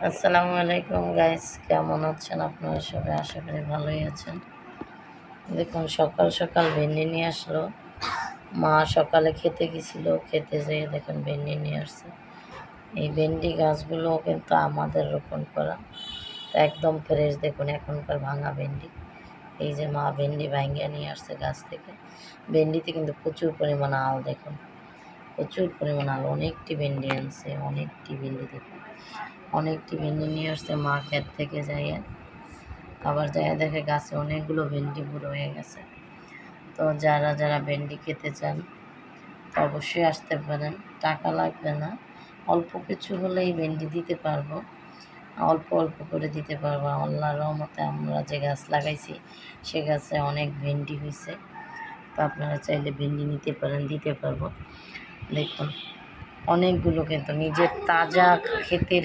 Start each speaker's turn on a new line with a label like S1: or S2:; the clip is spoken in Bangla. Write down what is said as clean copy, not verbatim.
S1: আসসালামু আলাইকুম গাইস, কেমন আছেন আপনারা সবাই? আশা করি ভালোই আছেন। দেখুন, সকাল সকাল ভেন্ডি নিয়ে আসলো। মা সকালে খেতে গেছিল, খেতে যেয়ে দেখুন ভেন্ডি নিয়ে আসছে। এই ভেন্ডি গাছগুলো কিন্তু আমাদের রোপণ করা, তো একদম ফ্রেশ। দেখুন এখনকার ভাঙা ভেন্ডি। এই যে মা ভেন্ডি ভাঙিয়ে নিয়ে আসছে গাছ থেকে। ভেন্ডিতে কিন্তু প্রচুর পরিমাণ আল, দেখুন প্রচুর পরিমাণ আল। অনেকটি ভেন্ডি আনছে, অনেকটি ভেন্ডি। দেখুন অনেকটি ভেন্ডি নিয়ে আসছে মা ক্ষেত থেকে যাইয়া। আবার যাইয়া দেখে গাছে অনেকগুলো ভেন্ডি বুড়ো হয়ে গেছে। তো যারা যারা ভেন্ডি খেতে চান তো অবশ্যই আসতে পারেন, টাকা লাগবে না, অল্প কিছু হলেই ভেন্ডি দিতে পারবো, অল্প অল্প করে দিতে পারবো। আল্লাহর রহমতে আমরা যে গাছ লাগাইছি সে গাছে অনেক ভেন্ডি হয়েছে। তো আপনারা চাইলে ভেন্ডি নিতে পারেন, দিতে পারবো। দেখুন অনেকগুলো কিন্তু নিজের তাজা ক্ষেতের